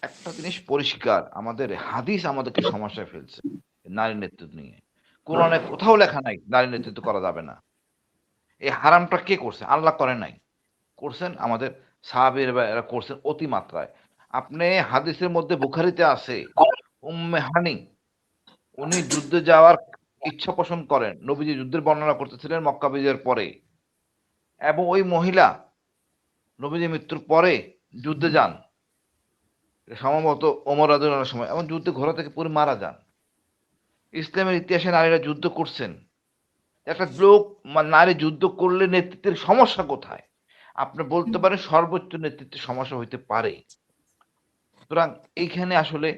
একটা জিনিস পরিষ্কার, আমাদের হাদিস আমাদেরকে সমস্যায় ফেলছে নারী নেতৃত্ব নিয়ে। কোরআনে কোথাও লেখা নাই নারী নেতৃত্ব করা যাবে না। এই হারামটা কে করছে? আল্লাহ করে নাই। করছেন আমাদের সাহাবীরা এরা করছেন অতিমাত্রায়। আপনি হাদিসের মধ্যে বুখারীতে আছে উম্মে হানি উনি যুদ্ধে যাওয়ার ইচ্ছা পোষণ করেন। নবীজি যুদ্ধের বর্ণনা করতেছিলেন মক্কা বিজয়ের পরে। এবং ওই মহিলা নবীজির মৃত্যুর পরে যুদ্ধে যান। সম্ভবত ওমর রাদিয়াল্লাহু সময় এবং যুদ্ধে ঘোড়া থেকে পড়ে মারা যান। ইসলামের ইতিহাসে নারীরা যুদ্ধ করছেন। একটা লোক নারী যুদ্ধ করলে নেতৃত্বের সমস্যা কোথায়? আপনি বলতে পারেন সর্বোচ্চ নেতৃত্বের সমস্যা হইতে পারে। সুতরাং এইখানে আসলে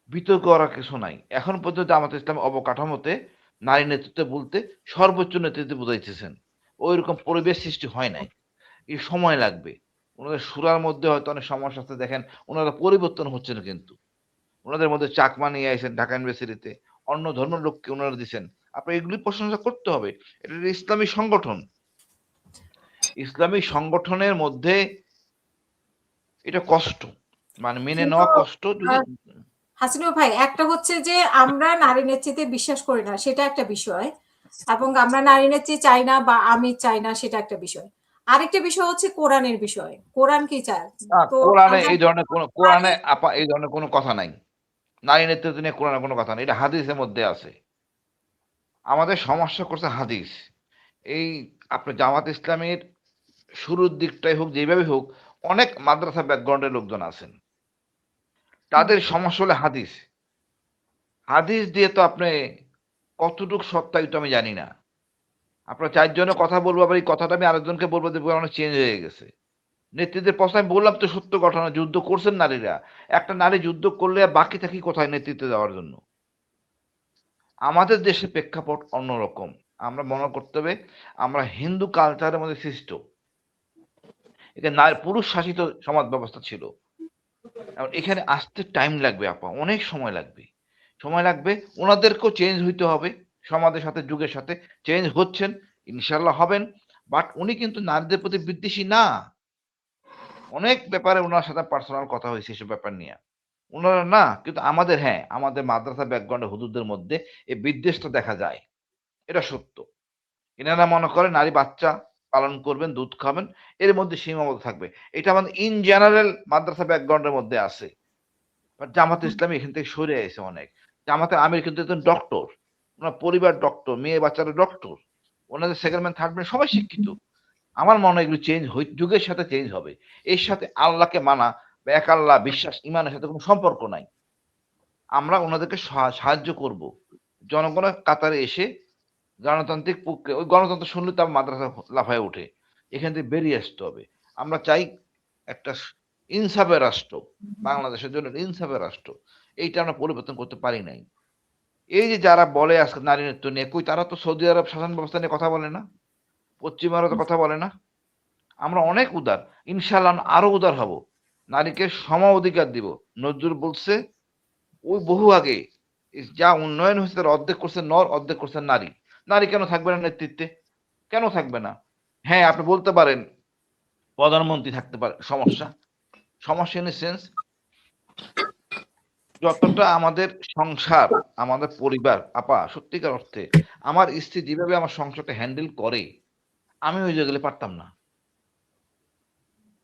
বিতর্ক করার কিছু নাই। এখন পর্যন্ত জামায়াতে ইসলাম অবকাঠামোতে নারী নেতৃত্ব বলতে সর্বোচ্চ নেতৃত্ব বুঝাইতেছেন। ঐরকম পরিবেশ সৃষ্টি হয় নাই। এই সময় লাগবে। উনাদের সুরার মধ্যে হয়তো অনেক সমস্যা আছে দেখেন, উনারা পরিবর্তন হচ্ছেন কিন্তু। উনাদের মধ্যে চাকমা নিয়ে আইছেন ঢাকা ইউনিভার্সিটিতে। অন্য ধর্মের লোককে উনারা দিছেন। আপনার এগুলি প্রশংসা করতে হবে। এটা একটা ইসলামী সংগঠন। ইসলামী সংগঠনের মধ্যে এটা কষ্ট। মানে মেনে কিন্তু নেওয়া কষ্ট যদি হাসিনুর ভাই, একটা হচ্ছে যে আমরা নারী নেতৃত্বে বিশ্বাস করি না, সেটা একটা বিষয়। এবং আমরা নারী নেত্রী চাই না বা আমি চাই না, সেটা একটা বিষয়। আরেকটা বিষয় হচ্ছে কোরআনের বিষয়। কোরআন কি চায়? তো কোরআনে আমরা এই ধরনের কোন নারী কোরআনে আপা এই ধরনের কোন কথা নাই। নারী নেতৃত্ব নিয়ে কোরআনে কোন কথা নাই। এটা হাদিসের মধ্যে আছে। আমাদের সমস্যা করছে হাদিস। এই আপনার জামাত ইসলামের শুরুর দিকটাই হোক যেভাবে হোক অনেক মাদ্রাসা ব্যাকগ্রাউন্ডের লোকজন আছেন। তাদের সমস্যা হলো হাদিস। হাদিস দিয়ে তো আপনি কতটুকু সত্যায়িত আমি জানি না। আপনারা ৪ জনে কথা বলবো আবার এই কথাটা আমি আরেকজনকে বলবো দেখবো অনেক চেঞ্জ হয়ে গেছে। নেতৃত্বের প্রশ্ন আমি বললাম তো সত্য ঘটনা যুদ্ধ করছেন নারীরা। একটা নারী যুদ্ধ করলে আর বাকি থাকি কোথায় নেতৃত্বে যাওয়ার জন্য? আমাদের দেশের প্রেক্ষাপট অন্যরকম। আমরা মনে করতে হবে আমরা হিন্দু কালচারের মধ্যে সৃষ্ট। এখানে পুরুষ শাসিত সমাজ ব্যবস্থা ছিল। এখন এখানে আসতে টাইম লাগবে আপা, অনেক সময় লাগবে। সময় লাগবে, ওনাদেরকেও চেঞ্জ হইতে হবে। সমাজের সাথে যুগের সাথে চেঞ্জ হচ্ছেন, ইনশাআল্লাহ হবেন। বাট উনি কিন্তু নারীদের প্রতি বিদ্বেষী না। অনেক ব্যাপারে উনার সাথে পার্সোনাল কথা হয়েছে এসব ব্যাপার নিয়ে। উনারা না, কিন্তু আমাদের হ্যাঁ, আমাদের মাদ্রাসা ব্যাকগ্রাউন্ডের হুজুরদের মধ্যে এই বিদ্বেষটা দেখা যায়। এটা সত্য। এনারা মনে করেন নারী বাচ্চা পালন করবেন, দুধ খাবেন, এর মধ্যে সীমাবদ্ধ থাকবে। এটা আমাদের ইন জেনারেল মাদ্রাসা ব্যাকগ্রাউন্ডের মধ্যে আছে। বাট জামাতে ইসলামী এখান থেকে সরে আইছে অনেক। জামাতে আমির কিন্তু একজন ডক্টর। উনার পরিবার ডক্টর, মেয়ে বাচ্চারা ডক্টর। ওনাদের সেকেন্ড ম্যান, থার্ড ম্যান সবাই শিক্ষিত। আমার মনে হয় এগুলো চেঞ্জ যুগের সাথে চেঞ্জ হবে। এর সাথে আল্লাহকে মানা বা এক আল্লাহ বিশ্বাস, ঈমানের সাথে কোন সম্পর্ক নাই। আমরা ওনাদেরকে সাহায্য করব। জনগণের কাতারে এসে গণতান্ত্রিক প্রক্রিয়া, ওই গণতন্ত্র শুনলে তো মাদ্রাসা লাফায় ওঠে। এখান থেকে বেরিয়ে আসতে হবে। আমরা চাই একটা ইনসাফের রাষ্ট্র। বাংলাদেশের জন্য ইনসাফের রাষ্ট্র। এইটা আমরা পরিবর্তন করতে পারি নাই। এই যে যারা বলে আজকে নারী নৃত্য নিয়ে, কই তারা তো সৌদি আরব শাসন ব্যবস্থা নিয়ে কথা বলে না। পশ্চিমারা তো কথা বলে না। আমরা অনেক উদার। ইনশাআল্লাহ আরো উদার হব। নারীকে সম অধিকার দিব। নজরুল বলছে ওই বহু আগে যা উন্নয়ন হয়েছে তার অর্ধেক করছে নর, অর্ধেক করছে নারী। নারী কেন থাকবে না নেতৃত্বে? কেন থাকবে না? হ্যাঁ, আপনি বলতে পারেন প্রধানমন্ত্রী থাকতে পারে, সমস্যা? সমস্যা ইন সেন্স যতটা আমাদের সংসার, আমাদের পরিবার আপা সত্যিকার অর্থে আমার স্ত্রী যেভাবে আমার সংসারটা হ্যান্ডেল করে, আমি ওই জায়গায় গেলে পারতাম না।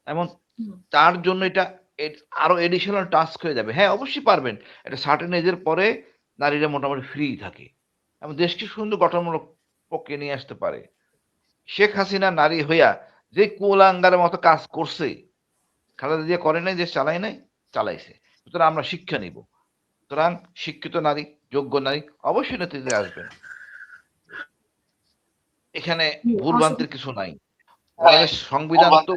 এমন তার জন্য এটা আরো এডিশনাল টাস্ক হয়ে যাবে। হ্যাঁ, অবশ্যই পারবেন। একটা সার্টেন এজের পরে নারীরা মোটামুটি ফ্রি থাকে এবং দেশকে সুন্দর গঠনমূলক প্রক্রিয়া নিয়ে আসতে পারে। শেখ হাসিনা নারী হইয়া যে কুলাঙ্গারের মতো কাজ করছে, খালেদা জিয়া করে নাই, দেশ চালায় নাই, চালাইছে। সুতরাং আমরা শিক্ষা নিব। সুতরাং শিক্ষিত নারী, যোগ্য নারী অবশ্যই নেতৃত্বে আসবেন। এখানে ভুলভ্রান্তির কিছু নাই। ওনাদের সংবিধান তো